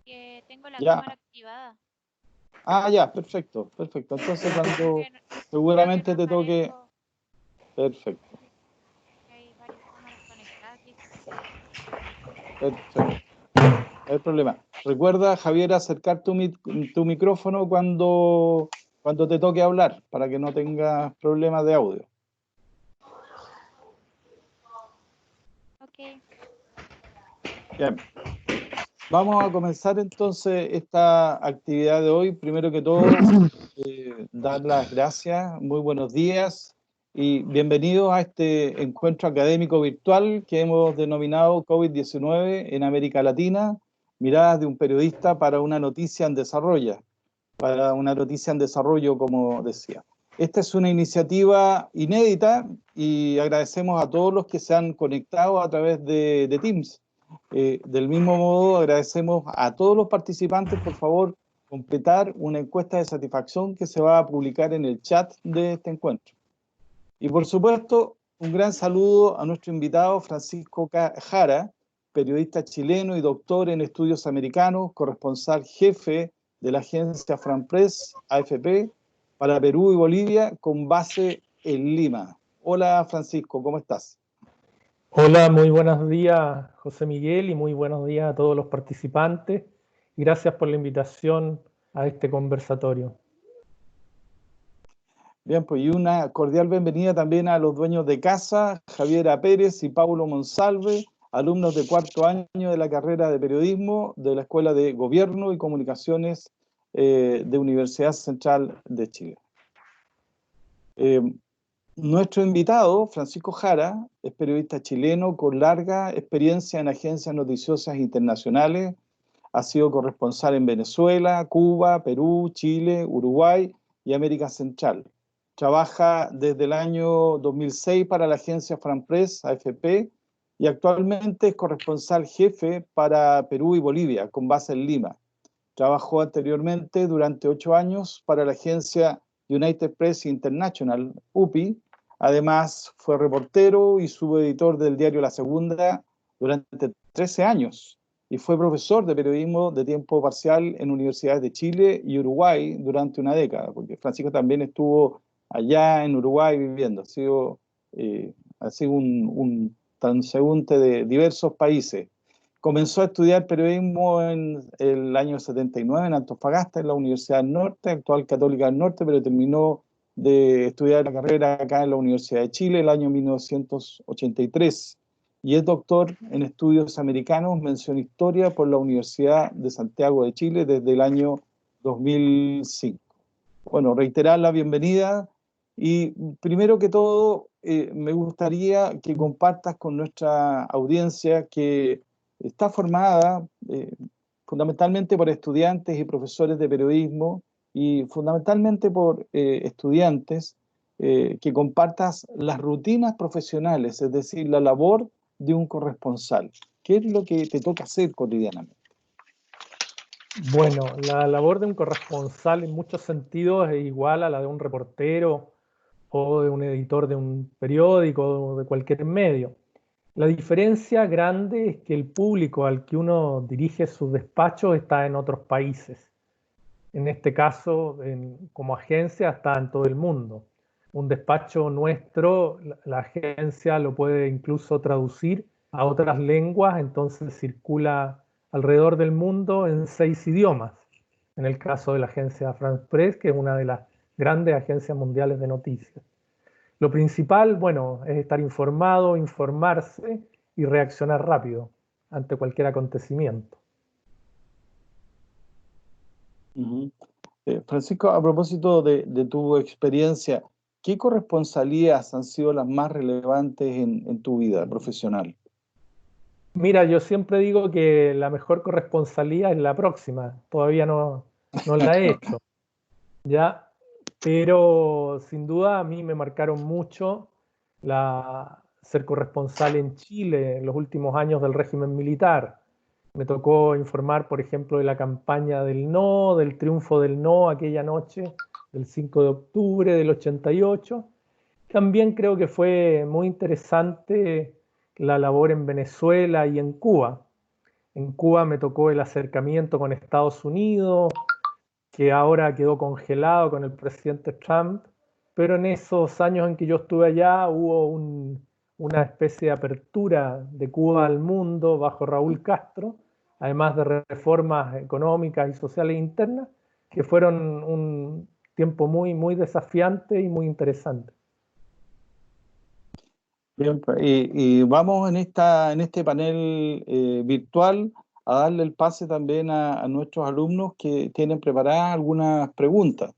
Que tengo la Ya. cámara activada. Ah, ya, perfecto, perfecto. Entonces cuando Creo que seguramente no te toque, aparezco. perfecto, Que hay varias cámaras conectadas y eso no sé. perfecto. No hay problema. Recuerda, Javier, acercar tu micrófono cuando te toque hablar, para que no tengas problemas de audio. Ok. Bien. Vamos a comenzar entonces esta actividad de hoy. Primero que todo, dar las gracias, muy buenos días y bienvenidos a este encuentro académico virtual que hemos denominado COVID-19 en América Latina, miradas de un periodista para una noticia en desarrollo, como decía. Esta es una iniciativa inédita y agradecemos a todos los que se han conectado a través de Teams. Del mismo modo, agradecemos a todos los participantes, por favor, completar una encuesta de satisfacción que se va a publicar en el chat de este encuentro. Y por supuesto, un gran saludo a nuestro invitado Francisco Jara, periodista chileno y doctor en estudios americanos, corresponsal jefe de la agencia FranPress, AFP, para Perú y Bolivia, con base en Lima. Hola Francisco, ¿cómo estás? Hola, muy buenos días, José Miguel, y muy buenos días a todos los participantes. Gracias por la invitación a este conversatorio. Bien, pues y una cordial bienvenida también a los dueños de casa, Javiera Pérez y Paulo Monsalve, alumnos de cuarto año de la carrera de periodismo de la Escuela de Gobierno y Comunicaciones de Universidad Central de Chile. Nuestro invitado, Francisco Jara, es periodista chileno con larga experiencia en agencias noticiosas internacionales. Ha sido corresponsal en Venezuela, Cuba, Perú, Chile, Uruguay y América Central. Trabaja desde el año 2006 para la agencia FranPress, AFP, y actualmente es corresponsal jefe para Perú y Bolivia, con base en Lima. Trabajó anteriormente durante 8 años para la agencia United Press International, UPI. Además, fue reportero y subeditor del diario La Segunda durante 13 años y fue profesor de periodismo de tiempo parcial en universidades de Chile y Uruguay durante una década, porque Francisco también estuvo allá en Uruguay viviendo, ha sido un transeúnte de diversos países. Comenzó a estudiar periodismo en el año 79 en Antofagasta, en la Universidad del Norte, actual Católica del Norte, pero terminó de estudiar la carrera acá en la Universidad de Chile el año 1983 y es doctor en estudios americanos, mención historia por la Universidad de Santiago de Chile desde el año 2005. Bueno, reiterar la bienvenida y primero que todo me gustaría que compartas con nuestra audiencia que está formada fundamentalmente por estudiantes y profesores de periodismo y fundamentalmente por estudiantes que compartas las rutinas profesionales, es decir, la labor de un corresponsal. ¿Qué es lo que te toca hacer cotidianamente? Bueno, la labor de un corresponsal en muchos sentidos es igual a la de un reportero o de un editor de un periódico o de cualquier medio. La diferencia grande es que el público al que uno dirige sus despachos está en otros países. En este caso, como agencia, está en todo el mundo. Un despacho nuestro, la agencia lo puede incluso traducir a otras lenguas, entonces circula alrededor del mundo en 6 idiomas. En el caso de la agencia France Press, que es una de las grandes agencias mundiales de noticias. Lo principal, bueno, es estar informado, informarse y reaccionar rápido ante cualquier acontecimiento. Francisco, a propósito de tu experiencia, ¿qué corresponsalías han sido las más relevantes en tu vida profesional? Mira, yo siempre digo que la mejor corresponsalía es la próxima. Todavía no la he hecho, ¿ya? Pero sin duda a mí me marcaron mucho ser corresponsal en Chile en los últimos años del régimen militar. Me tocó informar, por ejemplo, de la campaña del no, del triunfo del no aquella noche, del 5 de octubre del 88. También creo que fue muy interesante la labor en Venezuela y en Cuba. En Cuba me tocó el acercamiento con Estados Unidos, que ahora quedó congelado con el presidente Trump, pero en esos años en que yo estuve allá hubo una especie de apertura de Cuba al mundo bajo Raúl Castro, además de reformas económicas y sociales internas, que fueron un tiempo muy, muy desafiante y muy interesante. Bien, y vamos en este panel virtual a darle el pase también a nuestros alumnos que tienen preparadas algunas preguntas.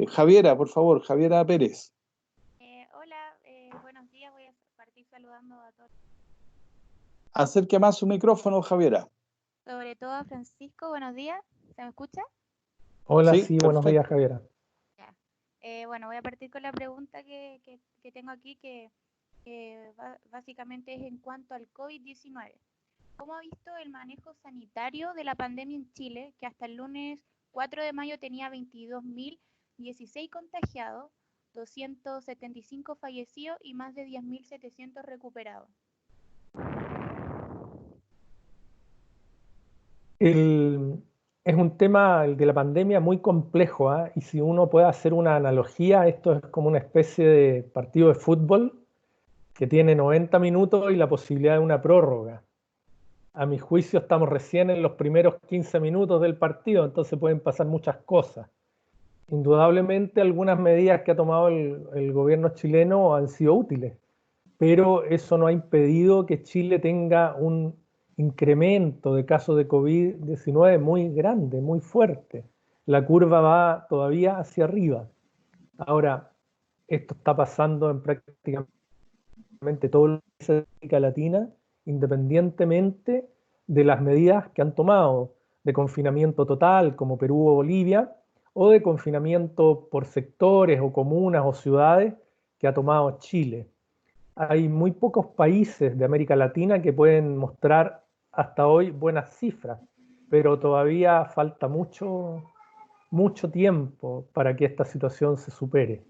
Javiera, por favor, Javiera Pérez. Hola, buenos días. Voy a partir saludando a todos. Acerque más su micrófono, Javiera. Sobre todo a Francisco, buenos días. ¿Se me escucha? Hola, Sí, sí, buenos días, perfecto. Javiera. Bueno, voy a partir con la pregunta que tengo aquí, que básicamente es en cuanto al COVID-19. ¿Cómo ha visto el manejo sanitario de la pandemia en Chile, que hasta el lunes 4 de mayo tenía 22.016 contagiados, 275 fallecidos y más de 10.700 recuperados? Es un tema, el de la pandemia, muy complejo, ¿eh? Y si uno puede hacer una analogía, esto es como una especie de partido de fútbol que tiene 90 minutos y la posibilidad de una prórroga. A mi juicio estamos recién en los primeros 15 minutos del partido, entonces pueden pasar muchas cosas. Indudablemente algunas medidas que ha tomado el gobierno chileno han sido útiles, pero eso no ha impedido que Chile tenga un incremento de casos de COVID-19 muy grande, muy fuerte. La curva va todavía hacia arriba. Ahora, esto está pasando en prácticamente todo el país de América Latina, independientemente de las medidas que han tomado de confinamiento total, como Perú o Bolivia, o de confinamiento por sectores o comunas o ciudades que ha tomado Chile. Hay muy pocos países de América Latina que pueden mostrar hasta hoy buenas cifras, pero todavía falta mucho, mucho tiempo para que esta situación se supere.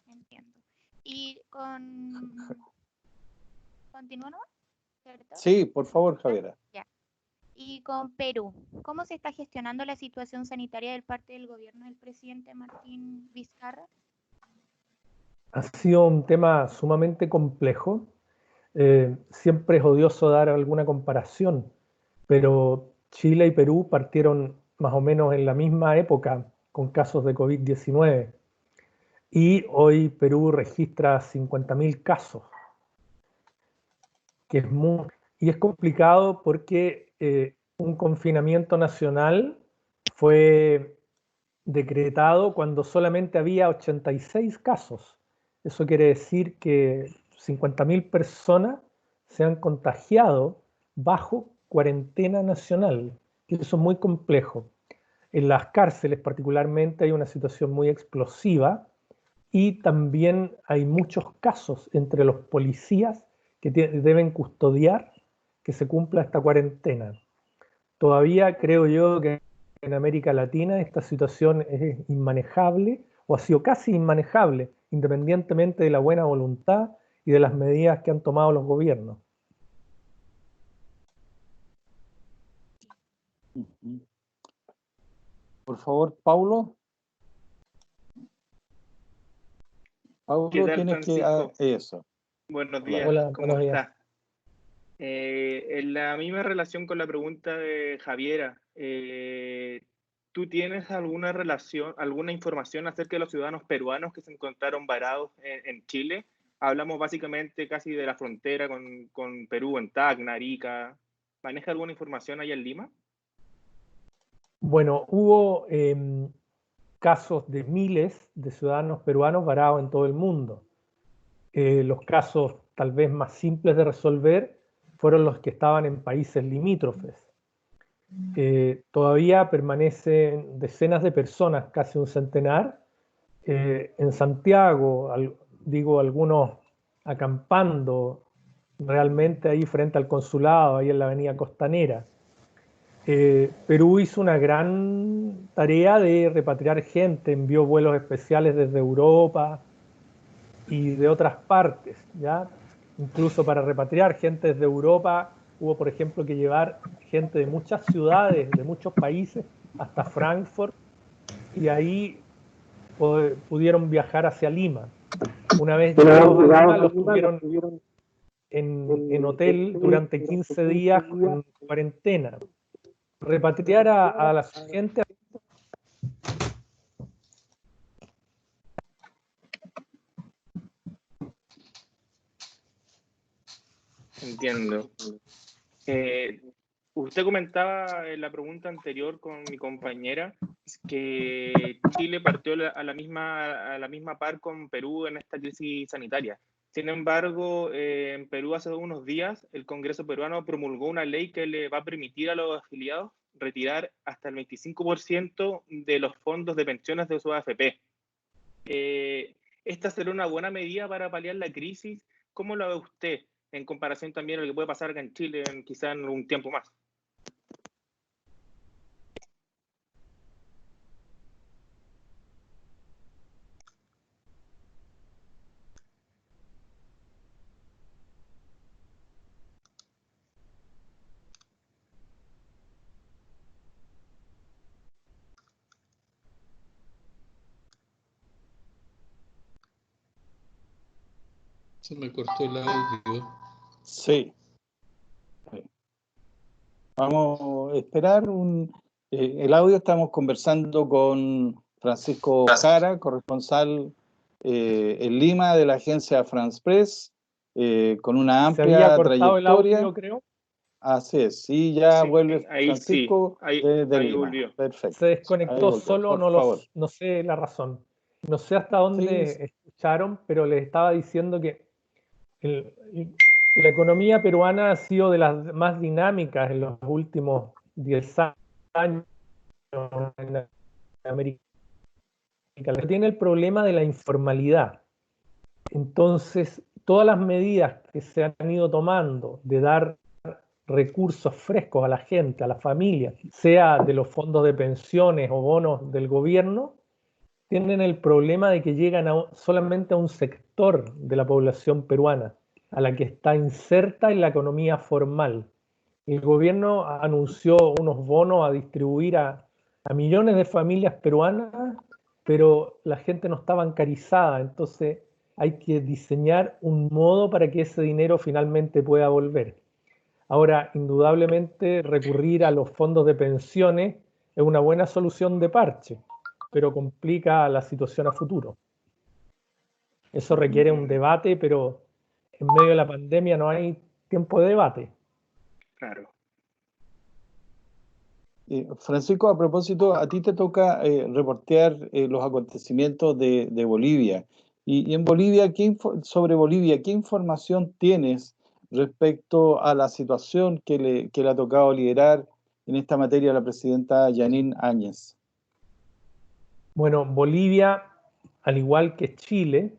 Entiendo. Y ¿continúo, no? ¿Cierto? Sí, por favor, Javiera. Ya. Y con Perú, ¿cómo se está gestionando la situación sanitaria del parte del gobierno del presidente Martín Vizcarra? Ha sido un tema sumamente complejo. Siempre es odioso dar alguna comparación, pero Chile y Perú partieron más o menos en la misma época con casos de COVID-19 y hoy Perú registra 50.000 casos, que es muy, y es complicado porque un confinamiento nacional fue decretado cuando solamente había 86 casos. Eso quiere decir que 50.000 personas se han contagiado bajo cuarentena nacional. Y eso es muy complejo. En las cárceles particularmente hay una situación muy explosiva y también hay muchos casos entre los policías que deben custodiar que se cumpla esta cuarentena. Todavía creo yo que en América Latina esta situación es inmanejable o ha sido casi inmanejable, independientemente de la buena voluntad y de las medidas que han tomado los gobiernos. Por favor, Paulo. ¿Qué Paulo, tal, tienes que... Francisco? eso. Buenos Hola. días, Hola, ¿cómo buenos días. estás? En la misma relación con la pregunta de Javiera, ¿tú tienes alguna relación, alguna información acerca de los ciudadanos peruanos que se encontraron varados en Chile? Hablamos básicamente casi de la frontera con Perú, en Tacna, Arica. ¿Maneja alguna información allá en Lima? Bueno, hubo casos de miles de ciudadanos peruanos varados en todo el mundo. Los casos tal vez más simples de resolver fueron los que estaban en países limítrofes. Todavía permanecen decenas de personas, casi un centenar, en Santiago, digo, algunos acampando realmente ahí frente al consulado, ahí en la avenida Costanera. Perú hizo una gran tarea de repatriar gente, envió vuelos especiales desde Europa y de otras partes, ¿ya? Incluso para repatriar gente desde Europa Hubo, por ejemplo, que llevar gente de muchas ciudades, de muchos países, hasta Frankfurt, y ahí pudieron viajar hacia Lima. Una vez llegados a Lima, los tuvieron en hotel durante 15 días en cuarentena. Repatriar a la gente. Entiendo. Usted comentaba en la pregunta anterior con mi compañera que Chile partió a la misma par con Perú en esta crisis sanitaria. Sin embargo, en Perú hace unos días el Congreso peruano promulgó una ley que le va a permitir a los afiliados retirar hasta el 25% de los fondos de pensiones de su AFP. ¿Esta será una buena medida para paliar la crisis? ¿Cómo lo ve usted en comparación también a lo que puede pasar acá en Chile quizá en un tiempo más? Se me cortó el audio. Sí. Vamos a esperar el audio. Estamos conversando con Francisco Jara, corresponsal en Lima de la agencia France Press, con una Se había amplia cortado el audio, trayectoria. creo. Así es, sí, ya Sí, vuelve ahí Francisco sí, desde ahí Lima. volvió. Perfecto. Se desconectó volvió, solo, por favor. no sé la razón. No sé hasta dónde Sí, escucharon, pero les estaba diciendo que la economía peruana ha sido de las más dinámicas en los últimos 10 años en América. Tiene el problema de la informalidad. Entonces, todas las medidas que se han ido tomando de dar recursos frescos a la gente, a la familia, sea de los fondos de pensiones o bonos del gobierno, tienen el problema de que llegan solamente a un sector de la población peruana, a la que está inserta en la economía formal. El gobierno anunció unos bonos a distribuir a millones de familias peruanas, pero la gente no está bancarizada, entonces hay que diseñar un modo para que ese dinero finalmente pueda volver. Ahora, indudablemente, recurrir a los fondos de pensiones es una buena solución de parche, pero complica la situación a futuro. Eso requiere un debate, pero en medio de la pandemia no hay tiempo de debate. Claro. Francisco, a propósito, a ti te toca reportear los acontecimientos de Bolivia. Y en Bolivia, sobre Bolivia, ¿qué información tienes respecto a la situación que le ha tocado liderar en esta materia a la presidenta Yanine Áñez? Bueno, Bolivia, al igual que Chile,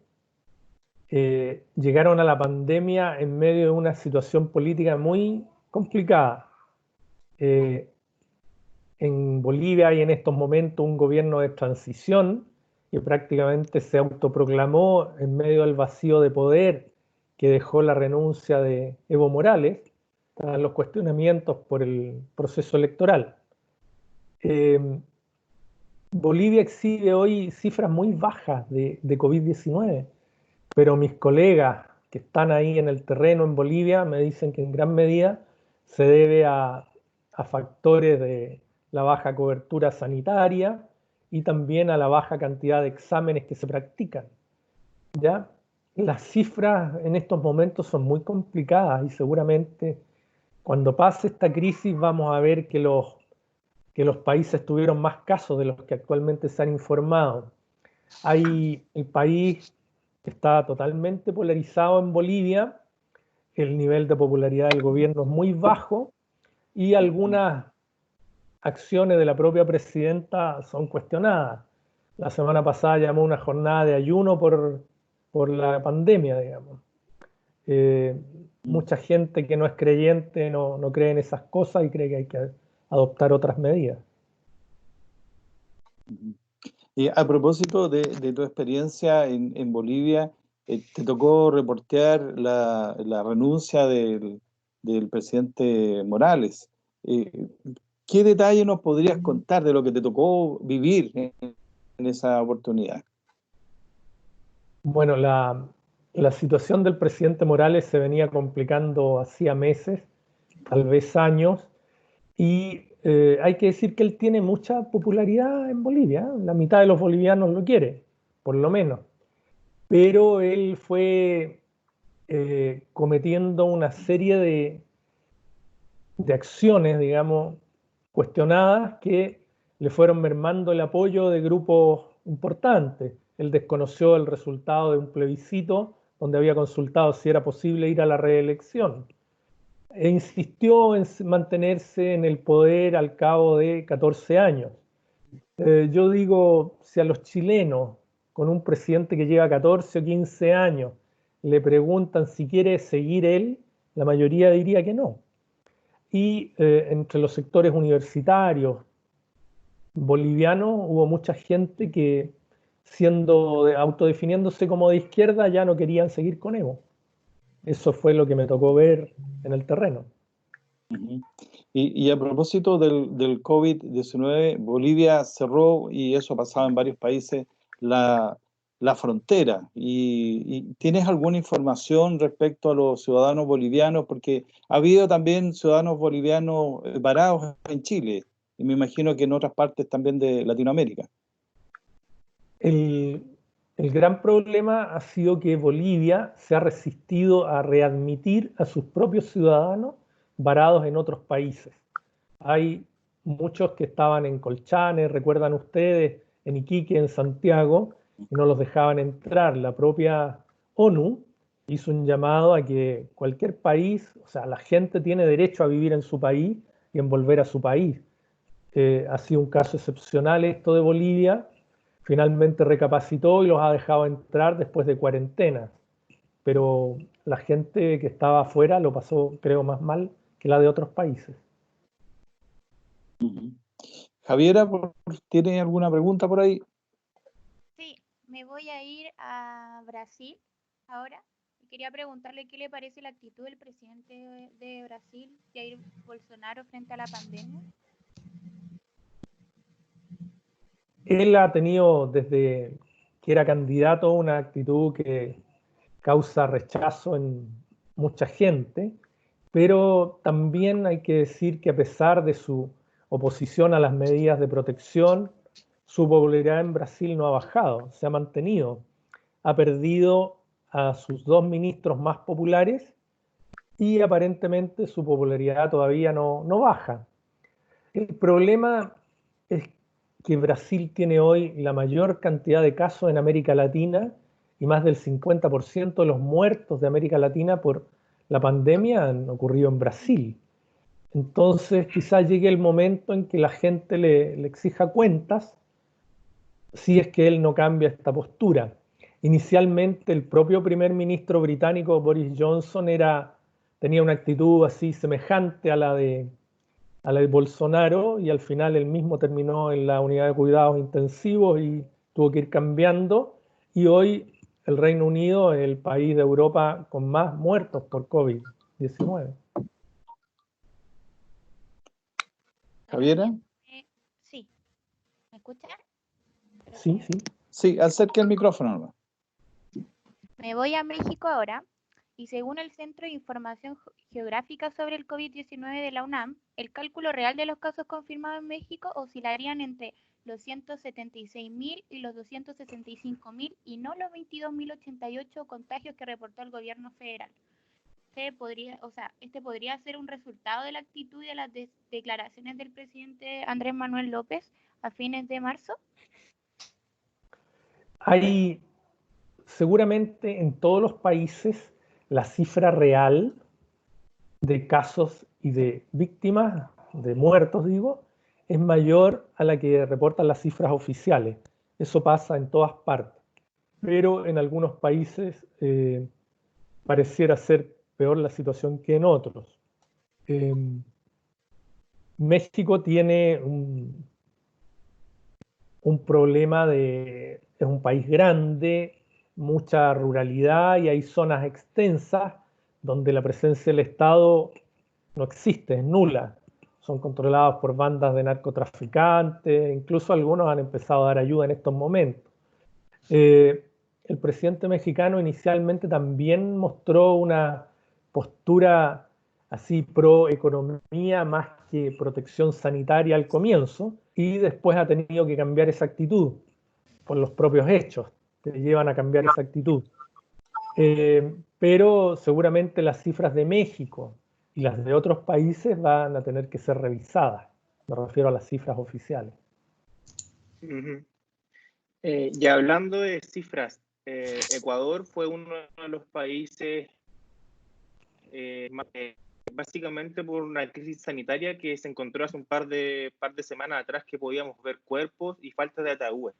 llegaron a la pandemia en medio de una situación política muy complicada. En Bolivia hay en estos momentos un gobierno de transición que prácticamente se autoproclamó en medio del vacío de poder que dejó la renuncia de Evo Morales, tras los cuestionamientos por el proceso electoral. Bolivia exhibe hoy cifras muy bajas de COVID-19, pero mis colegas que están ahí en el terreno en Bolivia me dicen que en gran medida se debe a factores de la baja cobertura sanitaria y también a la baja cantidad de exámenes que se practican. ¿Ya? Las cifras en estos momentos son muy complicadas y seguramente cuando pase esta crisis vamos a ver que los países tuvieron más casos de los que actualmente se han informado. El país está totalmente polarizado en Bolivia, el nivel de popularidad del gobierno es muy bajo y algunas acciones de la propia presidenta son cuestionadas. La semana pasada llamó una jornada de ayuno por la pandemia, digamos. Mucha gente que no es creyente no cree en esas cosas y cree que hay que adoptar otras medidas. Y a propósito de tu experiencia en Bolivia, te tocó reportear la renuncia del del presidente Morales. ¿Qué detalle nos podrías contar de lo que te tocó vivir en esa oportunidad? Bueno, la situación del presidente Morales se venía complicando hacía meses, tal vez años, y hay que decir que él tiene mucha popularidad en Bolivia. La mitad de los bolivianos lo quiere, por lo menos. Pero él fue cometiendo una serie de acciones, digamos, cuestionadas que le fueron mermando el apoyo de grupos importantes. Él desconoció el resultado de un plebiscito donde había consultado si era posible ir a la reelección e insistió en mantenerse en el poder al cabo de 14 años. Yo digo, si a los chilenos, con un presidente que lleva 14 o 15 años, le preguntan si quiere seguir él, la mayoría diría que no. Y entre los sectores universitarios bolivianos hubo mucha gente que, autodefiniéndose como de izquierda, ya no querían seguir con Evo. Eso fue lo que me tocó ver en el terreno. Y a propósito del COVID-19, Bolivia cerró, y eso ha pasado en varios países, la frontera. ¿Y tienes alguna información respecto a los ciudadanos bolivianos? Porque ha habido también ciudadanos bolivianos varados en Chile, y me imagino que en otras partes también de Latinoamérica. El gran problema ha sido que Bolivia se ha resistido a readmitir a sus propios ciudadanos varados en otros países. Hay muchos que estaban en Colchane, recuerdan ustedes, en Iquique, en Santiago, y no los dejaban entrar. La propia ONU hizo un llamado a que cualquier país, o sea, la gente tiene derecho a vivir en su país y en volver a su país. Ha sido un caso excepcional esto de Bolivia. Finalmente recapacitó y los ha dejado entrar después de cuarentenas. Pero la gente que estaba afuera lo pasó, creo, más mal que la de otros países. Javiera, ¿tiene alguna pregunta por ahí? Sí, me voy a ir a Brasil ahora. Quería preguntarle qué le parece la actitud del presidente de Brasil, Jair Bolsonaro, frente a la pandemia. Él ha tenido desde que era candidato una actitud que causa rechazo en mucha gente, pero también hay que decir que a pesar de su oposición a las medidas de protección, su popularidad en Brasil no ha bajado, se ha mantenido. Ha perdido a sus dos ministros más populares y aparentemente su popularidad todavía no baja. El problema es que Brasil tiene hoy la mayor cantidad de casos en América Latina y más del 50% de los muertos de América Latina por la pandemia han ocurrido en Brasil. Entonces quizás llegue el momento en que la gente le exija cuentas si es que él no cambia esta postura. Inicialmente el propio primer ministro británico Boris Johnson tenía una actitud así semejante a la de Bolsonaro, y al final él mismo terminó en la unidad de cuidados intensivos y tuvo que ir cambiando, y hoy el Reino Unido es el país de Europa con más muertos por COVID-19. ¿Javiera? Sí. ¿Me escucha? Sí, sí. Sí, acerque el micrófono. Me voy a México ahora. Y según el Centro de Información Geográfica sobre el COVID-19 de la UNAM, el cálculo real de los casos confirmados en México oscilarían entre los 176.000 y los 265.000 y no los 22.088 contagios que reportó el gobierno federal. Este podría ser un resultado de la actitud y de las declaraciones del presidente Andrés Manuel López a fines de marzo. Hay seguramente en todos los países la cifra real de casos y de víctimas, de muertos digo, es mayor a la que reportan las cifras oficiales. Eso pasa en todas partes. Pero en algunos países pareciera ser peor la situación que en otros. México tiene un problema es un país grande, mucha ruralidad y hay zonas extensas donde la presencia del Estado no existe, es nula. Son controlados por bandas de narcotraficantes, incluso algunos han empezado a dar ayuda en estos momentos. El presidente mexicano inicialmente también mostró una postura así pro economía más que protección sanitaria al comienzo, y después ha tenido que cambiar esa actitud por los propios hechos que llevan a cambiar esa actitud. Pero seguramente las cifras de México y las de otros países van a tener que ser revisadas. Me refiero a las cifras oficiales. Y hablando de cifras, Ecuador fue uno de los países básicamente por una crisis sanitaria que se encontró hace un par de semanas atrás, que podíamos ver cuerpos y falta de ataúdes.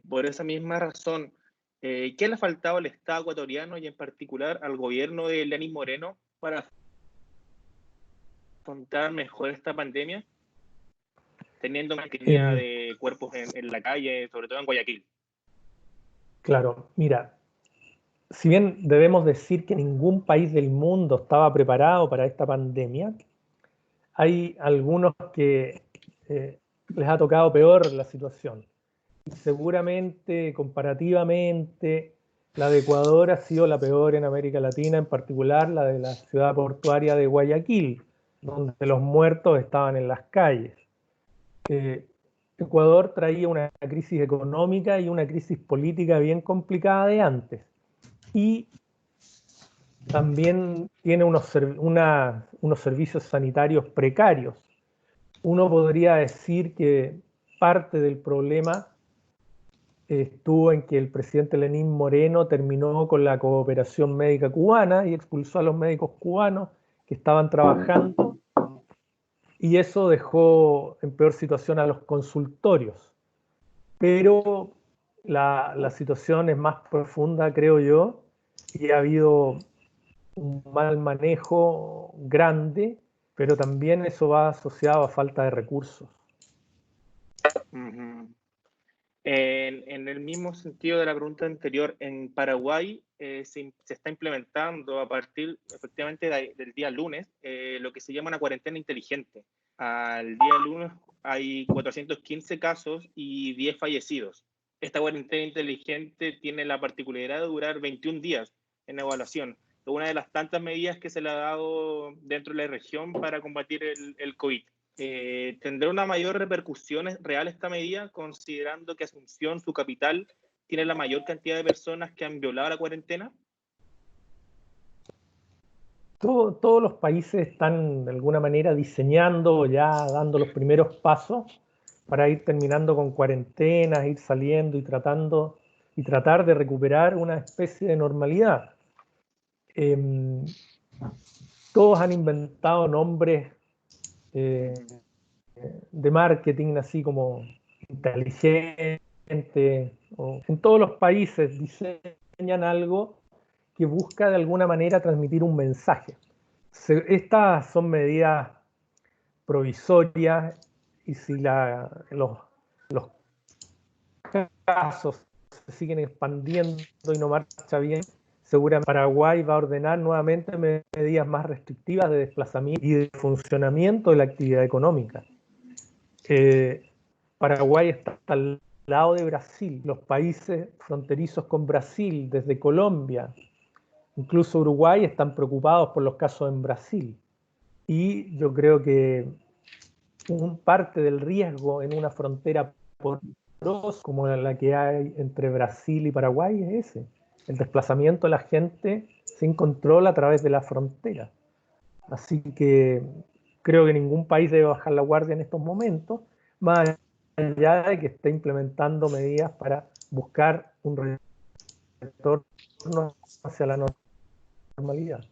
Por esa misma razón, ¿qué le ha faltado al Estado ecuatoriano y en particular al gobierno de Lenín Moreno para afrontar mejor esta pandemia, teniendo una cantidad de cuerpos en la calle, sobre todo en Guayaquil? Claro, mira, si bien debemos decir que ningún país del mundo estaba preparado para esta pandemia, hay algunos que les ha tocado peor la situación. Y seguramente, comparativamente, la de Ecuador ha sido la peor en América Latina, en particular la de la ciudad portuaria de Guayaquil, donde los muertos estaban en las calles. Ecuador traía una crisis económica y una crisis política bien complicada de antes. Y también tiene unos servicios sanitarios precarios. Uno podría decir que parte del problema estuvo en que el presidente Lenín Moreno terminó con la cooperación médica cubana y expulsó a los médicos cubanos que estaban trabajando, y eso dejó en peor situación a los consultorios. Pero la situación es más profunda, creo yo, y ha habido un mal manejo grande, pero también eso va asociado a falta de recursos. En el mismo sentido de la pregunta anterior, en Paraguay se está implementando a partir efectivamente del día lunes lo que se llama una cuarentena inteligente. Al día lunes hay 415 casos y 10 fallecidos. Esta cuarentena inteligente tiene la particularidad de durar 21 días en evaluación. Es una de las tantas medidas que se le ha dado dentro de la región para combatir el COVID. ¿Tendrá una mayor repercusión real esta medida, considerando que Asunción, su capital, tiene la mayor cantidad de personas que han violado la cuarentena? Todos los países están de alguna manera diseñando, ya dando los primeros pasos para ir terminando con cuarentenas, ir saliendo y tratar de recuperar una especie de normalidad. Todos han inventado nombres de marketing así como inteligente, en todos los países diseñan algo que busca de alguna manera transmitir un mensaje. Estas son medidas provisorias, y si los casos se siguen expandiendo y no marcha bien, seguramente Paraguay va a ordenar nuevamente medidas más restrictivas de desplazamiento y de funcionamiento de la actividad económica. Paraguay está al lado de Brasil, los países fronterizos con Brasil, desde Colombia, incluso Uruguay, están preocupados por los casos en Brasil. Y yo creo que parte del riesgo en una frontera porosa como la que hay entre Brasil y Paraguay es ese, el desplazamiento de la gente sin control a través de la frontera. Así que creo que ningún país debe bajar la guardia en estos momentos, más allá de que esté implementando medidas para buscar un retorno hacia la normalidad.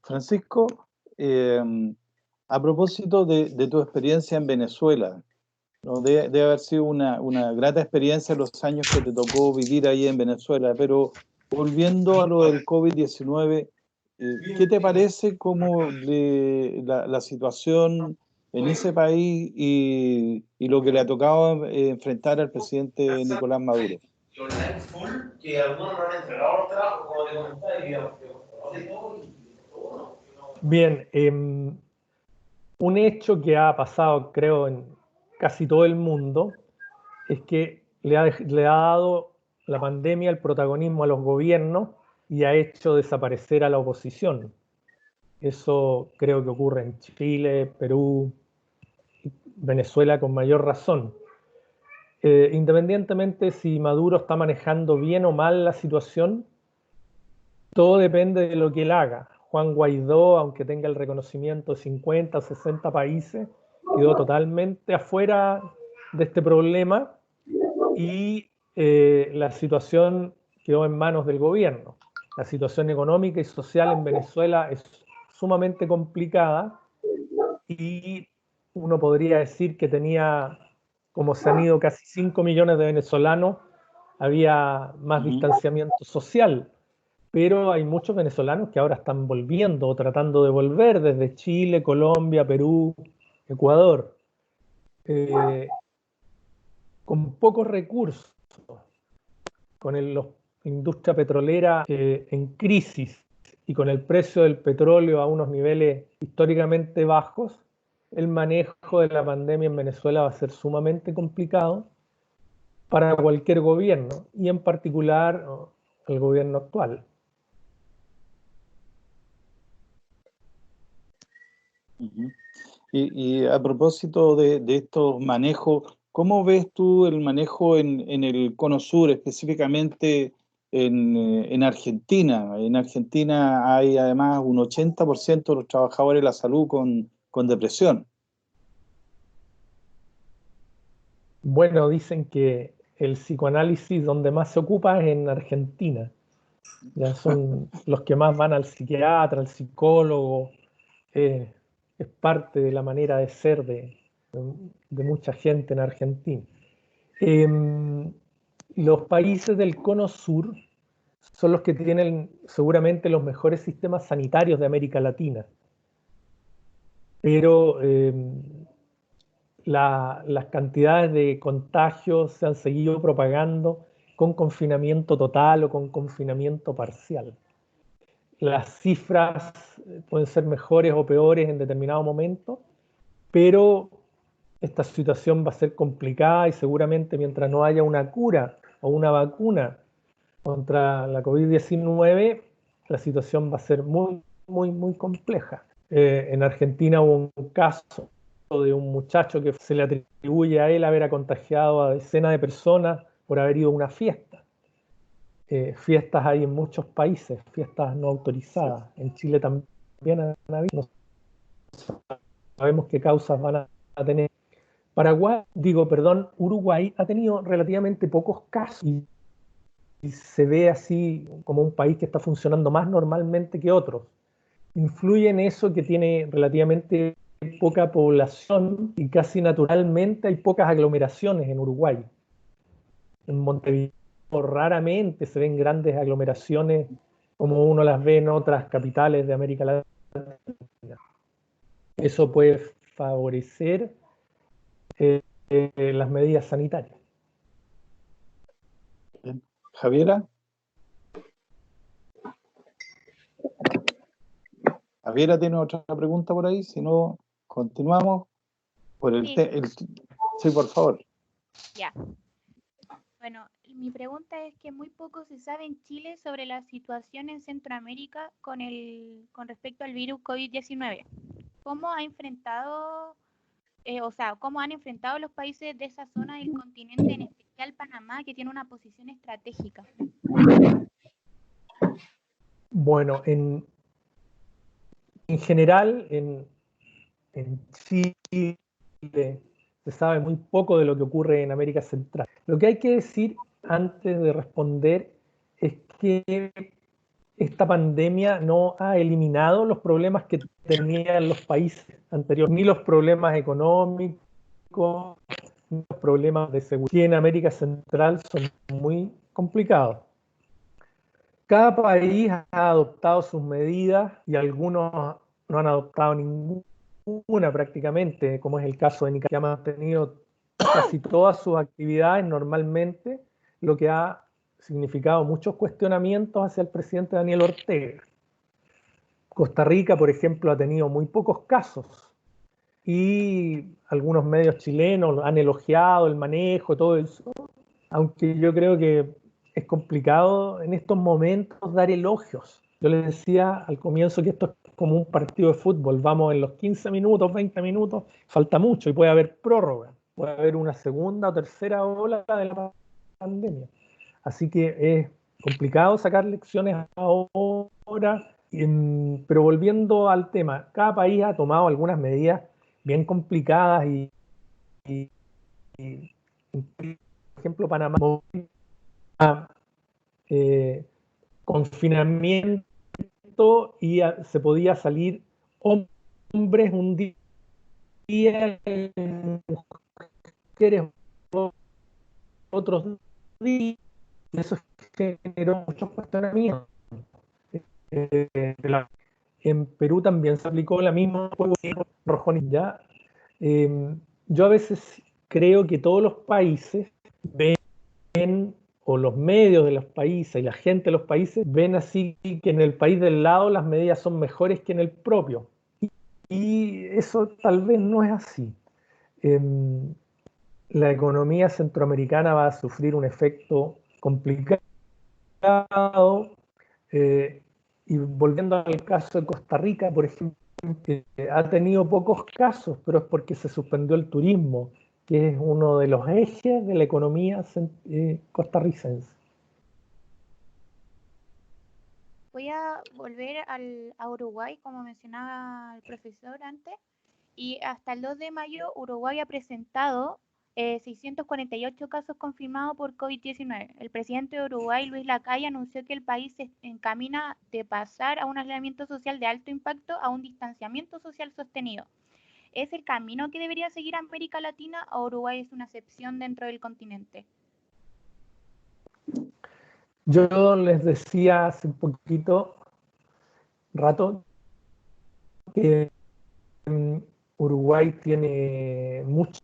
Francisco, a propósito de tu experiencia en Venezuela, ¿no? Debe haber sido una grata experiencia los años que te tocó vivir ahí en Venezuela, pero volviendo a lo del COVID-19, ¿qué te parece cómo la situación en ese país y lo que le ha tocado enfrentar al presidente Nicolás Maduro? Bien, un hecho que ha pasado, creo, en casi todo el mundo, es que le ha dado la pandemia el protagonismo a los gobiernos y ha hecho desaparecer a la oposición. Eso creo que ocurre en Chile, Perú, Venezuela con mayor razón. Independientemente si Maduro está manejando bien o mal la situación, todo depende de lo que él haga. Juan Guaidó, aunque tenga el reconocimiento de 50 o 60 países, quedó totalmente afuera de este problema y la situación quedó en manos del gobierno. La situación económica y social en Venezuela es sumamente complicada y uno podría decir que tenía, como se han ido casi 5 millones de venezolanos, había más distanciamiento social, pero hay muchos venezolanos que ahora están volviendo o tratando de volver desde Chile, Colombia, Perú, Ecuador, con pocos recursos, con la industria petrolera en crisis y con el precio del petróleo a unos niveles históricamente bajos, el manejo de la pandemia en Venezuela va a ser sumamente complicado para cualquier gobierno y en particular el gobierno actual. Y a propósito de estos manejos, ¿cómo ves tú el manejo en el Cono Sur, específicamente en Argentina? En Argentina hay además un 80% de los trabajadores de la salud con depresión. Bueno, dicen que el psicoanálisis donde más se ocupa es en Argentina. Ya son los que más van al psiquiatra, al psicólogo. Es parte de la manera de ser de mucha gente en Argentina. Los países del Cono Sur son los que tienen seguramente los mejores sistemas sanitarios de América Latina. Pero las cantidades de contagios se han seguido propagando con confinamiento total o con confinamiento parcial. Las cifras pueden ser mejores o peores en determinado momento, pero esta situación va a ser complicada y seguramente mientras no haya una cura o una vacuna contra la COVID-19, la situación va a ser muy, muy, muy compleja. En Argentina hubo un caso de un muchacho que se le atribuye a él haber contagiado a decenas de personas por haber ido a una fiesta. Fiestas hay en muchos países, fiestas no autorizadas. En Chile también han habido. No sabemos qué causas van a tener. Uruguay ha tenido relativamente pocos casos y se ve así como un país que está funcionando más normalmente que otros. Influye en eso que tiene relativamente poca población y casi naturalmente hay pocas aglomeraciones en Uruguay. En Montevideo raramente se ven grandes aglomeraciones como uno las ve en otras capitales de América Latina. Eso puede favorecer las medidas sanitarias. Javiera. Javiera tiene otra pregunta por ahí, si no, continuamos. Sí, por favor. Ya. Bueno, mi pregunta es que muy poco se sabe en Chile sobre la situación en Centroamérica con respecto al virus COVID-19. ¿Cómo ha enfrentado, cómo han enfrentado los países de esa zona del continente, en especial Panamá, que tiene una posición estratégica? Bueno, en general, en Chile se sabe muy poco de lo que ocurre en América Central. Lo que hay que decir antes de responder es que esta pandemia no ha eliminado los problemas que tenían los países anteriores, ni los problemas económicos, ni los problemas de seguridad, que en América Central son muy complicados. Cada país ha adoptado sus medidas y algunos no han adoptado ninguna prácticamente, como es el caso de Nicaragua, que ha mantenido casi todas sus actividades normalmente, lo que ha significado muchos cuestionamientos hacia el presidente Daniel Ortega. Costa Rica, por ejemplo, ha tenido muy pocos casos y algunos medios chilenos han elogiado el manejo, todo eso, aunque yo creo que es complicado en estos momentos dar elogios. Yo les decía al comienzo que esto es como un partido de fútbol, vamos en los 15 minutos, 20 minutos, falta mucho y puede haber prórroga, puede haber una segunda o tercera ola de la pandemia. Así que es complicado sacar lecciones ahora, pero volviendo al tema, cada país ha tomado algunas medidas bien complicadas y por ejemplo, Panamá, confinamiento y se podía salir hombres un día, mujeres otros días, y eso generó muchos cuestionamientos. En Perú también se aplicó la misma rojones ya. Yo a veces creo que todos los países ven, o los medios de los países y la gente de los países ven así que en el país del lado las medidas son mejores que en el propio. Y eso tal vez no es así. La economía centroamericana va a sufrir un efecto complicado. Y volviendo al caso de Costa Rica, por ejemplo, ha tenido pocos casos, pero es porque se suspendió el turismo, que es uno de los ejes de la economía costarricense. Voy a volver a Uruguay, como mencionaba el profesor antes, y hasta el 2 de mayo Uruguay ha presentado 648 casos confirmados por COVID-19. El presidente de Uruguay, Luis Lacalle, anunció que el país se encamina de pasar a un aislamiento social de alto impacto a un distanciamiento social sostenido. ¿Es el camino que debería seguir América Latina o Uruguay es una excepción dentro del continente? Yo les decía hace un poquito rato que Uruguay tiene muchas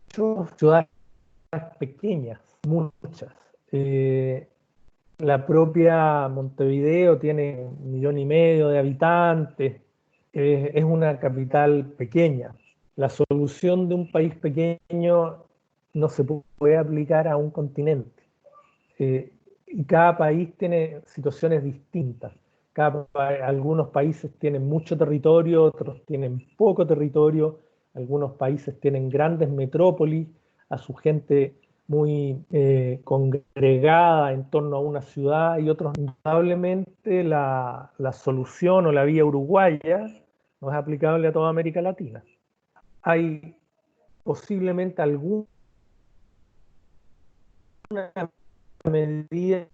ciudades pequeñas, muchas. La propia Montevideo tiene 1,5 millones de habitantes, es una capital pequeña. La solución de un país pequeño no se puede aplicar a un continente. Y cada país tiene situaciones distintas. Algunos países tienen mucho territorio, otros tienen poco territorio, algunos países tienen grandes metrópolis, a su gente muy congregada en torno a una ciudad, y otros, indudablemente, la solución o la vía uruguaya no es aplicable a toda América Latina. Hay posiblemente alguna medida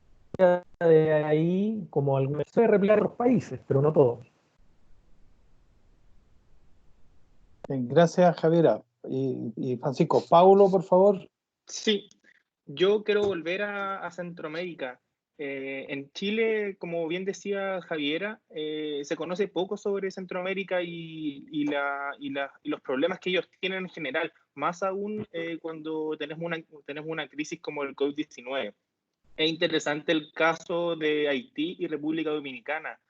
de ahí, como algunos se replicar en otros países, pero no todos. Gracias, Javiera. Y Francisco, Paulo, por favor. Sí, yo quiero volver a Centroamérica. En Chile, como bien decía Javiera, se conoce poco sobre Centroamérica y los problemas que ellos tienen en general, más aún cuando tenemos una crisis como el COVID-19. Es interesante el caso de Haití y República Dominicana,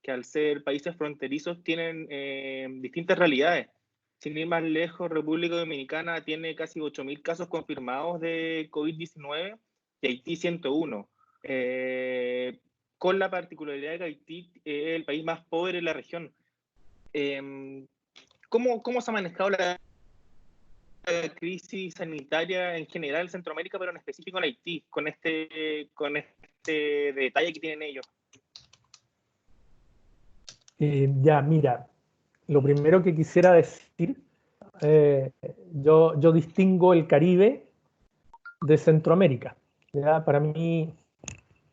que al ser países fronterizos tienen distintas realidades. Sin ir más lejos, República Dominicana tiene casi 8.000 casos confirmados de COVID-19 y Haití 101, con la particularidad de que Haití es el país más pobre de la región. ¿Cómo se ha manejado la crisis sanitaria en general en Centroamérica, pero en específico en Haití, con este detalle que tienen ellos? Ya, mira, lo primero que quisiera decir, yo distingo el Caribe de Centroamérica. ¿Ya? Para mí,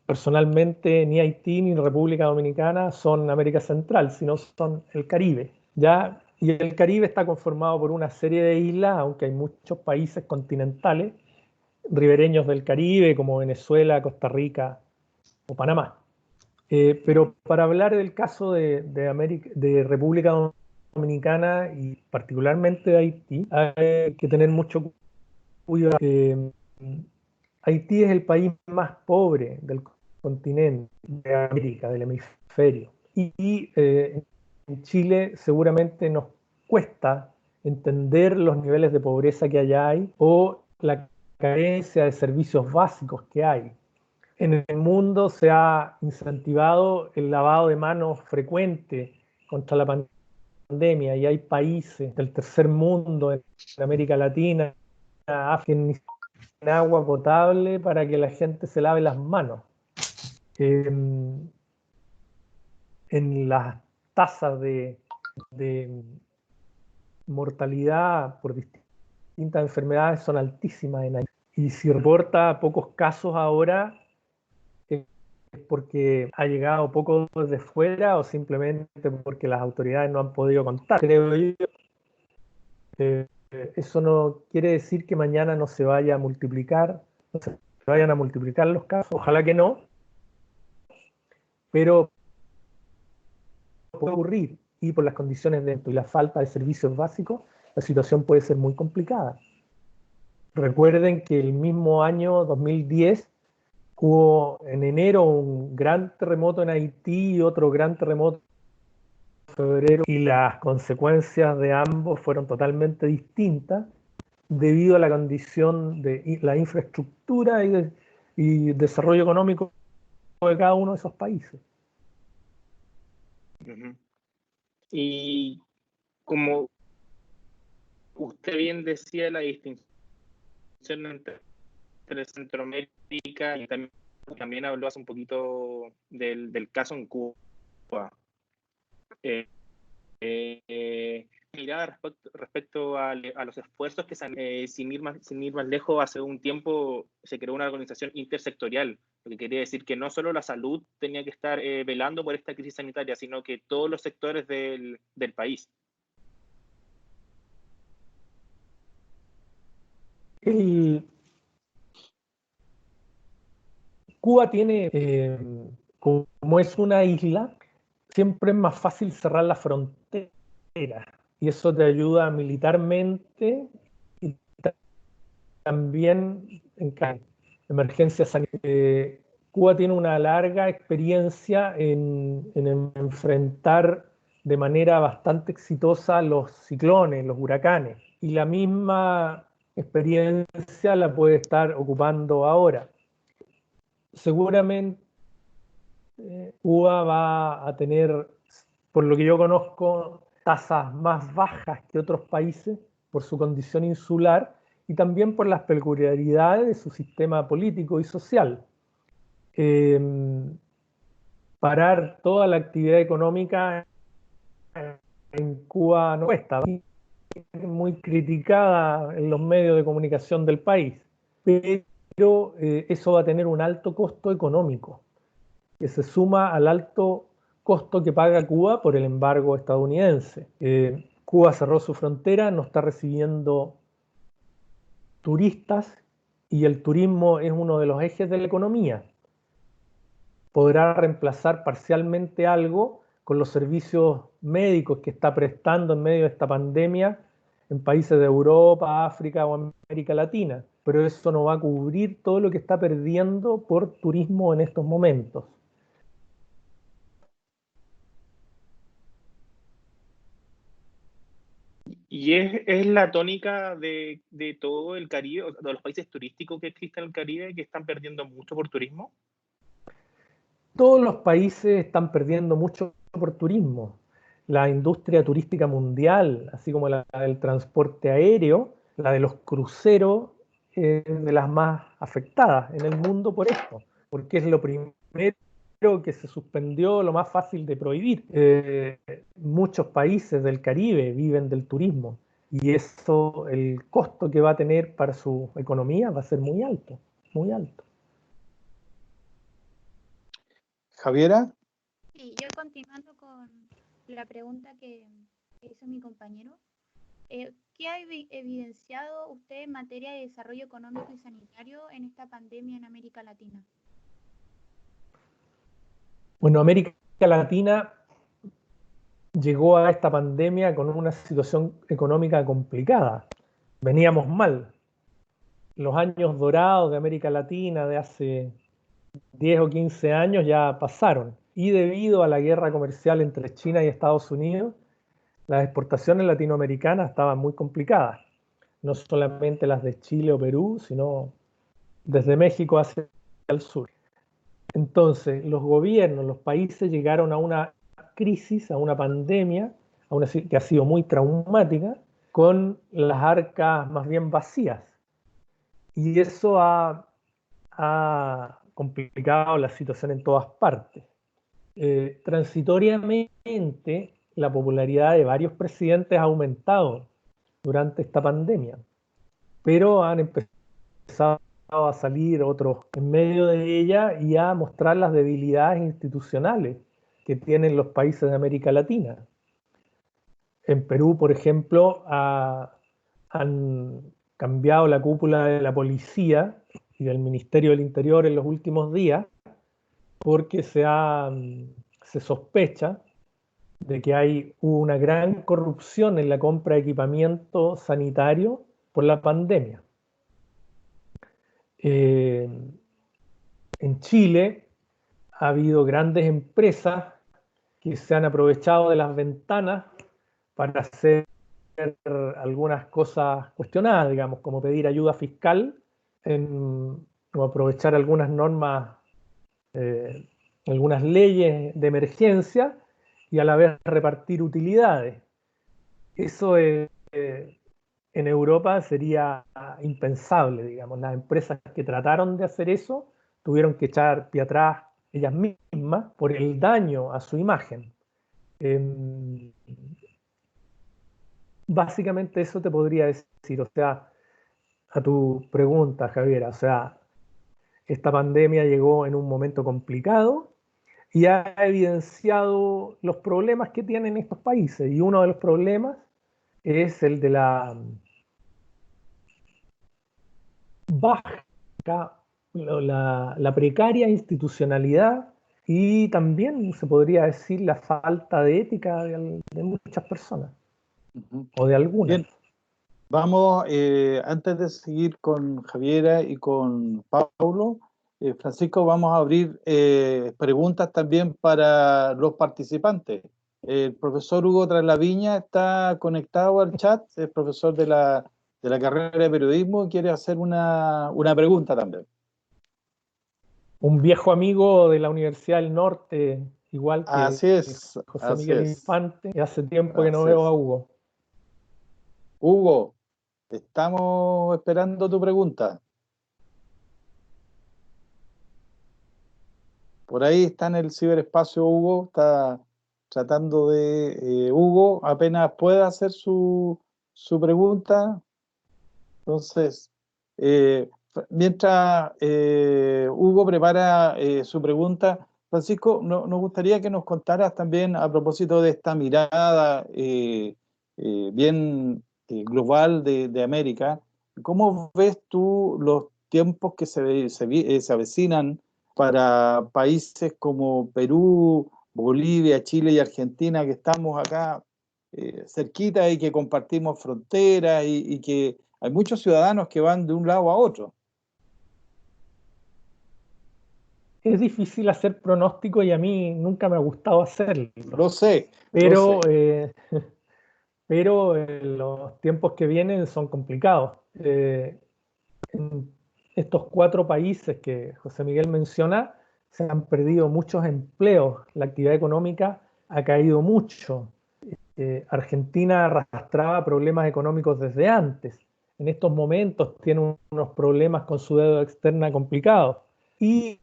personalmente, ni Haití ni República Dominicana son América Central, sino son el Caribe. ¿Ya? Y el Caribe está conformado por una serie de islas, aunque hay muchos países continentales ribereños del Caribe, como Venezuela, Costa Rica o Panamá. Pero para hablar del caso de República Dominicana y particularmente de Haití, hay que tener mucho cuidado. Haití es el país más pobre del continente de América, del hemisferio. Y Chile seguramente nos cuesta entender los niveles de pobreza que allá hay o la carencia de servicios básicos que hay. En el mundo se ha incentivado el lavado de manos frecuente contra la pandemia y hay países del tercer mundo, en América Latina, África, que ni tienen agua potable para que la gente se lave las manos. En las tasas de mortalidad por distintas enfermedades son altísimas en Haití. Y si reporta pocos casos ahora, es porque ha llegado poco desde fuera o simplemente porque las autoridades no han podido contar. Creo yo, eso no quiere decir que mañana no se vaya a multiplicar, no se vayan a multiplicar los casos, ojalá que no, pero puede ocurrir y por las condiciones de y la falta de servicios básicos, la situación puede ser muy complicada. Recuerden que el mismo año 2010 hubo en enero un gran terremoto en Haití y otro gran terremoto en febrero, y las consecuencias de ambos fueron totalmente distintas debido a la condición de la infraestructura y desarrollo económico de cada uno de esos países. Y como usted bien decía, la distinción entre Centroamérica y también habló hace un poquito del caso en Cuba. Mirar respecto a los esfuerzos que sin ir más lejos, hace un tiempo se creó una organización intersectorial, lo que quería decir que no solo la salud tenía que estar velando por esta crisis sanitaria, sino que todos los sectores del país. Cuba tiene, como es una isla, siempre es más fácil cerrar la frontera y eso te ayuda militarmente y también en emergencias sanitarias. Cuba tiene una larga experiencia en enfrentar de manera bastante exitosa los ciclones, los huracanes, y la misma experiencia la puede estar ocupando ahora. Seguramente Cuba va a tener, por lo que yo conozco, tasas más bajas que otros países por su condición insular y también por las peculiaridades de su sistema político y social. Parar toda la actividad económica en Cuba no cuesta, muy criticada en los medios de comunicación del país, pero eso va a tener un alto costo económico que se suma al alto costo que paga Cuba por el embargo estadounidense. Cuba cerró su frontera, no está recibiendo turistas y el turismo es uno de los ejes de la economía. Podrá reemplazar parcialmente algo con los servicios médicos que está prestando en medio de esta pandemia en países de Europa, África o América Latina, pero eso no va a cubrir todo lo que está perdiendo por turismo en estos momentos. ¿Y es la tónica de todo el Caribe, de los países turísticos que existen en el Caribe, que están perdiendo mucho por turismo? Todos los países están perdiendo mucho por turismo. La industria turística mundial, así como la del transporte aéreo, la de los cruceros, es de las más afectadas en el mundo por esto, porque es lo primero que se suspendió, lo más fácil de prohibir. Muchos países del Caribe viven del turismo y eso, el costo que va a tener para su economía va a ser muy alto, muy alto. Javiera. Sí, yo continuando con la pregunta que hizo mi compañero, ¿qué ha evidenciado usted en materia de desarrollo económico y sanitario en esta pandemia en América Latina? Bueno, América Latina llegó a esta pandemia con una situación económica complicada. Veníamos mal. Los años dorados de América Latina de hace 10 o 15 años ya pasaron. y debido a la guerra comercial entre China y Estados Unidos, las exportaciones latinoamericanas estaban muy complicadas. No solamente las de Chile o Perú, sino desde México hacia el sur. Entonces, los gobiernos, los países llegaron a una crisis, a una pandemia, que ha sido muy traumática, con las arcas más bien vacías. Y eso ha complicado la situación en todas partes. Transitoriamente, la popularidad de varios presidentes ha aumentado durante esta pandemia, pero han empezado a salir otros en medio de ella y a mostrar las debilidades institucionales que tienen los países de América Latina. En Perú, por ejemplo, han cambiado la cúpula de la policía y del Ministerio del Interior en los últimos días porque se sospecha de que hubo una gran corrupción en la compra de equipamiento sanitario por la pandemia. En Chile ha habido grandes empresas que se han aprovechado de las ventanas para hacer algunas cosas cuestionadas, digamos, como pedir ayuda fiscal o aprovechar algunas normas, algunas leyes de emergencia y a la vez repartir utilidades. Eso en Europa sería impensable, digamos. Las empresas que trataron de hacer eso tuvieron que echar pie atrás ellas mismas por el daño a su imagen. Básicamente eso te podría decir, o sea, a tu pregunta, Javier, o sea, esta pandemia llegó en un momento complicado y ha evidenciado los problemas que tienen estos países, y uno de los problemas es el de la baja, la precaria institucionalidad y también se podría decir la falta de ética de muchas personas, o de algunas. Bien, vamos, antes de seguir con Javiera y con Paulo, Francisco, vamos a abrir preguntas también para los participantes. El profesor Hugo Traslaviña está conectado al chat, es profesor de la carrera de periodismo, quiere hacer una pregunta también. Un viejo amigo de la Universidad del Norte, igual que así es, José Miguel Infante, y hace tiempo que no así veo es. a Hugo. Hugo, estamos esperando tu pregunta. Por ahí está en el ciberespacio Hugo, está tratando de... Hugo, apenas pueda hacer su pregunta. Entonces, mientras Hugo prepara su pregunta, Francisco, nos gustaría que nos contaras también a propósito de esta mirada bien global de América. ¿Cómo ves tú los tiempos que se avecinan para países como Perú, Bolivia, Chile y Argentina, que estamos acá cerquita y que compartimos fronteras y que hay muchos ciudadanos que van de un lado a otro? Es difícil hacer pronóstico y a mí nunca me ha gustado hacerlo. Lo sé, pero, lo sé. Pero los tiempos que vienen son complicados. En estos 4 países que José Miguel menciona, se han perdido muchos empleos, la actividad económica ha caído mucho. Argentina arrastraba problemas económicos desde antes. En estos momentos tiene unos problemas con su deuda externa complicados. Y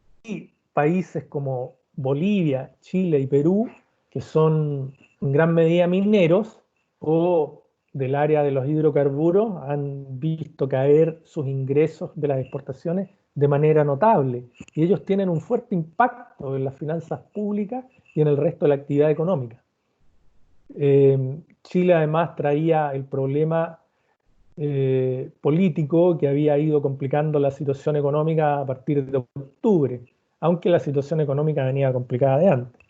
países como Bolivia, Chile y Perú, que son en gran medida mineros o del área de los hidrocarburos, han visto caer sus ingresos de las exportaciones de manera notable. Y ellos tienen un fuerte impacto en las finanzas públicas y en el resto de la actividad económica. Chile además traía el problema político que había ido complicando la situación económica a partir de octubre, aunque la situación económica venía complicada de antes.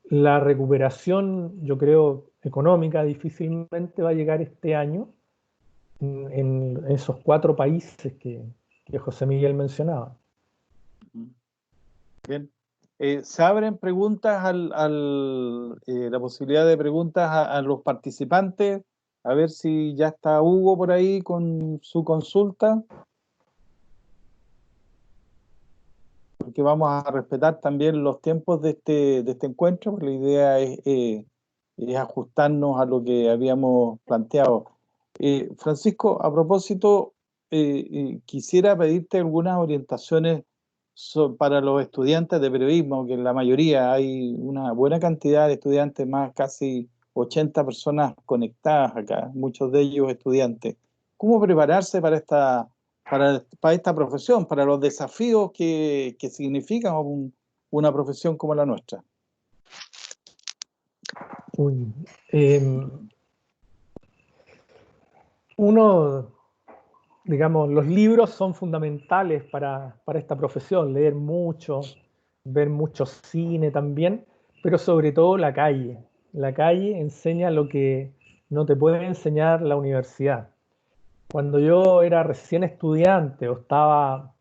La recuperación, yo creo, económica difícilmente va a llegar este año en esos 4 países que José Miguel mencionaba. Bien. ¿Se abren preguntas la posibilidad de preguntas a los participantes? A ver si ya está Hugo por ahí con su consulta. Porque vamos a respetar también los tiempos de este encuentro, porque la idea es ajustarnos a lo que habíamos planteado. Francisco, a propósito, quisiera pedirte algunas orientaciones para los estudiantes de periodismo, que en la mayoría hay una buena cantidad de estudiantes, más casi 80 personas conectadas acá, muchos de ellos estudiantes. ¿Cómo prepararse para esta profesión, para los desafíos que significa una profesión como la nuestra? Digamos, los libros son fundamentales para esta profesión, leer mucho, ver mucho cine también, pero sobre todo la calle. La calle enseña lo que no te puede enseñar la universidad. Cuando yo era recién estudiante o estaba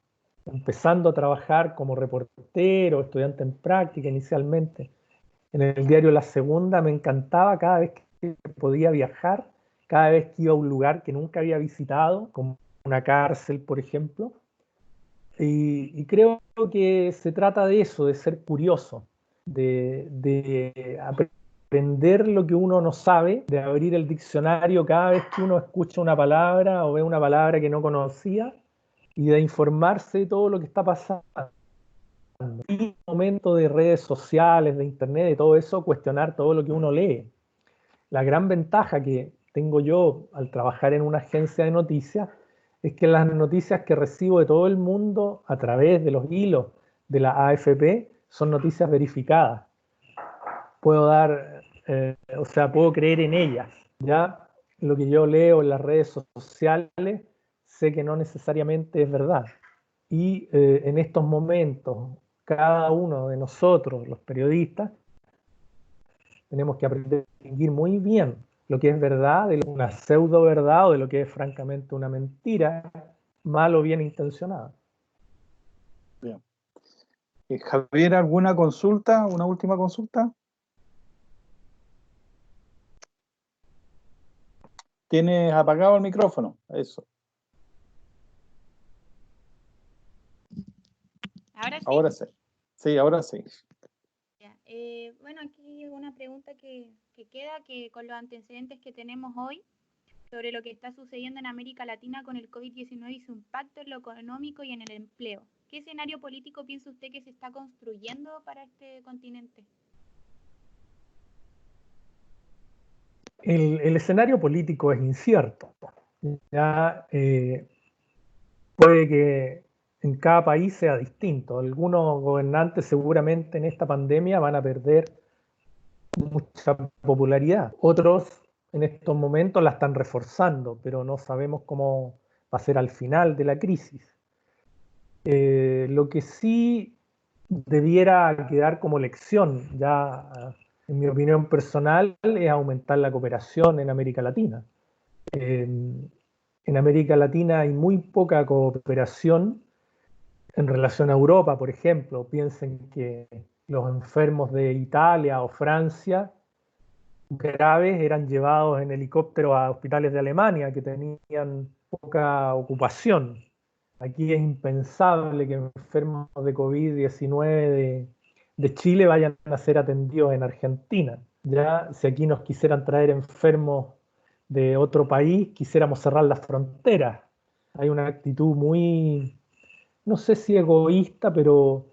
empezando a trabajar como reportero, estudiante en práctica inicialmente, en el diario La Segunda, me encantaba cada vez que podía viajar, cada vez que iba a un lugar que nunca había visitado, como una cárcel, por ejemplo. Y creo que se trata de eso, de ser curioso, de aprender lo que uno no sabe, de abrir el diccionario cada vez que uno escucha una palabra o ve una palabra que no conocía y de informarse de todo lo que está pasando. En un momento de redes sociales, de internet, de todo eso, cuestionar todo lo que uno lee. La gran ventaja que tengo yo al trabajar en una agencia de noticias es que las noticias que recibo de todo el mundo a través de los hilos de la AFP son noticias verificadas. Puedo puedo creer en ellas. Ya lo que yo leo en las redes sociales sé que no necesariamente es verdad. Y en estos momentos, cada uno de nosotros, los periodistas, tenemos que aprender a distinguir muy bien lo que es verdad de una pseudo verdad o de lo que es francamente una mentira, mal o bien intencionada. Bien. Javier, ¿alguna consulta? ¿Una última consulta? Tienes apagado el micrófono, eso. ¿Ahora sí? Ahora sí. Sí, ahora sí. Ya, bueno, aquí una pregunta que queda, que con los antecedentes que tenemos hoy sobre lo que está sucediendo en América Latina con el COVID-19 y su impacto en lo económico y en el empleo. ¿Qué escenario político piensa usted que se está construyendo para este continente? El escenario político es incierto. Ya, puede que en cada país sea distinto. Algunos gobernantes seguramente en esta pandemia van a perder mucha popularidad. Otros en estos momentos la están reforzando, pero no sabemos cómo va a ser al final de la crisis. Lo que sí debiera quedar como lección, ya en mi opinión personal, es aumentar la cooperación en América Latina. En América Latina hay muy poca cooperación en relación a Europa, por ejemplo. Piensen que los enfermos de Italia o Francia graves eran llevados en helicóptero a hospitales de Alemania que tenían poca ocupación. Aquí es impensable que enfermos de COVID-19 de Chile vayan a ser atendidos en Argentina. Ya si aquí nos quisieran traer enfermos de otro país, quisiéramos cerrar las fronteras. Hay una actitud muy, no sé si egoísta, pero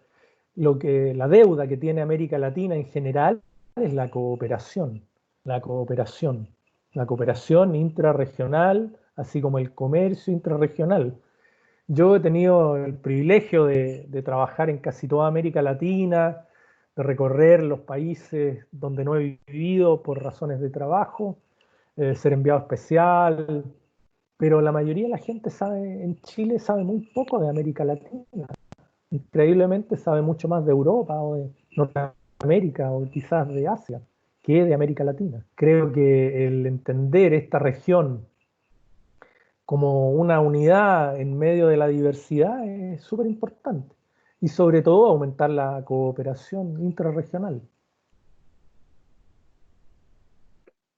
la deuda que tiene América Latina en general es la cooperación, la cooperación, la cooperación intrarregional, así como el comercio intrarregional. Yo he tenido el privilegio de trabajar en casi toda América Latina, de recorrer los países donde no he vivido por razones de trabajo, ser enviado especial, pero la mayoría de la gente en Chile sabe muy poco de América Latina. Increíblemente sabe mucho más de Europa o de Norteamérica o quizás de Asia que de América Latina. Creo que el entender esta región como una unidad en medio de la diversidad es súper importante. y sobre todo aumentar la cooperación intrarregional.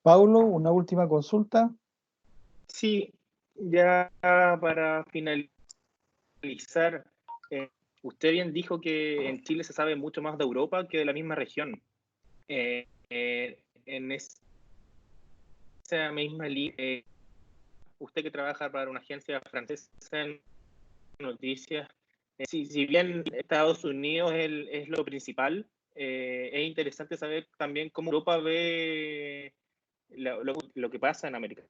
Paulo, una última consulta. Sí, ya para finalizar, usted bien dijo que en Chile se sabe mucho más de Europa que de la misma región. En esa misma línea, usted que trabaja para una agencia francesa en noticias, si bien Estados Unidos es lo principal, es interesante saber también cómo Europa ve lo que pasa en América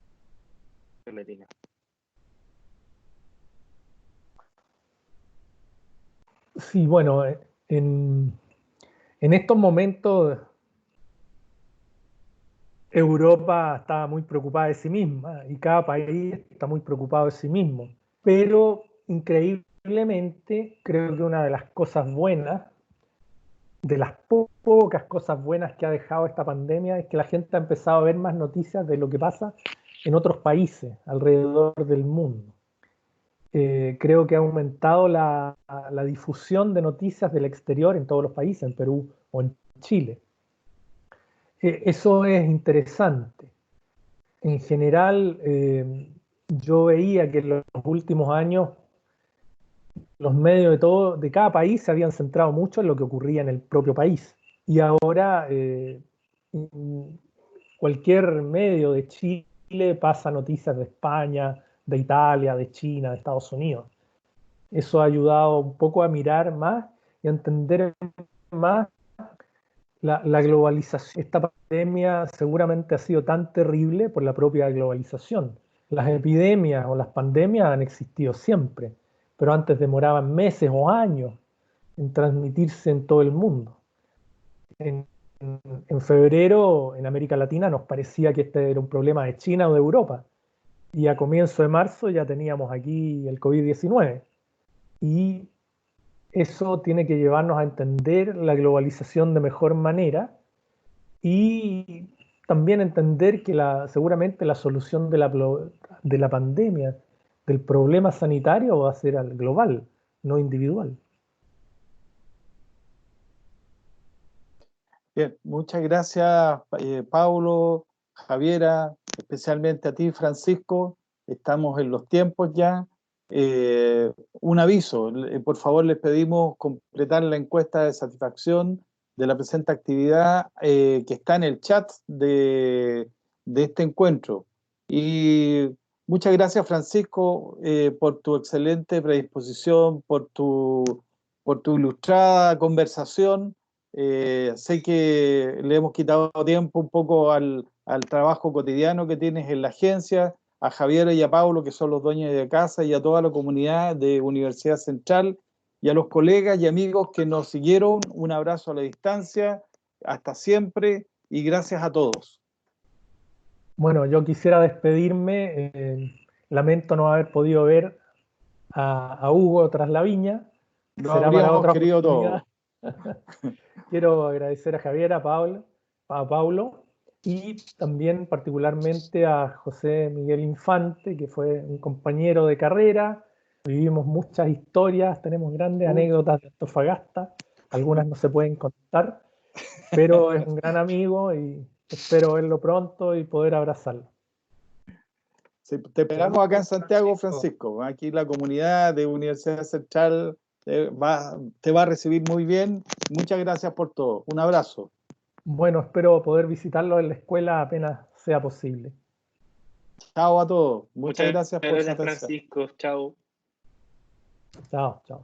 Latina. Sí, bueno, en estos momentos Europa está muy preocupada de sí misma y cada país está muy preocupado de sí mismo. Pero increíblemente creo que una de las cosas buenas, de las pocas cosas buenas que ha dejado esta pandemia, es que la gente ha empezado a ver más noticias de lo que pasa en otros países alrededor del mundo. Creo que ha aumentado la difusión de noticias del exterior en todos los países, en Perú o en Chile. Eso es interesante. En general, yo veía que en los últimos años los medios de cada país se habían centrado mucho en lo que ocurría en el propio país. Y ahora cualquier medio de Chile pasa noticias de España, de Italia, de China, de Estados Unidos. Eso ha ayudado un poco a mirar más y a entender más la globalización. Esta pandemia seguramente ha sido tan terrible por la propia globalización. Las epidemias o las pandemias han existido siempre, pero antes demoraban meses o años en transmitirse en todo el mundo. En febrero, en América Latina, nos parecía que este era un problema de China o de Europa. Y a comienzo de marzo ya teníamos aquí el COVID-19. Y eso tiene que llevarnos a entender la globalización de mejor manera y también entender que seguramente la solución de la pandemia, del problema sanitario, va a ser global, no individual. Bien, muchas gracias, Paulo, Javiera, especialmente a ti, Francisco. Estamos en los tiempos ya. Un aviso, por favor, les pedimos completar la encuesta de satisfacción de la presente actividad que está en el chat de este encuentro. Y muchas gracias, Francisco, por tu excelente predisposición, por tu ilustrada conversación. Sé que le hemos quitado tiempo un poco al trabajo cotidiano que tienes en la agencia, a Javier y a Paulo, que son los dueños de casa, y a toda la comunidad de Universidad Central, y a los colegas y amigos que nos siguieron. Un abrazo a la distancia, hasta siempre, y gracias a todos. Bueno, yo quisiera despedirme. Lamento no haber podido ver a Hugo tras la viña. Lo Será para habríamos otra querido oportunidad. todos. Quiero agradecer a Javier, a Paulo y también particularmente a José Miguel Infante, que fue un compañero de carrera. Vivimos muchas historias, tenemos grandes anécdotas de Antofagasta, algunas no se pueden contar, pero es un gran amigo y espero verlo pronto y poder abrazarlo. Sí, te esperamos acá en Santiago, Francisco. Aquí la comunidad de Universidad Central te va a recibir muy bien. Muchas gracias por todo. Un abrazo. Bueno, espero poder visitarlo en la escuela apenas sea posible. Chao a todos. Muchas Muchas gracias por su gracias, atención. Francisco. Chao. Chao, chao.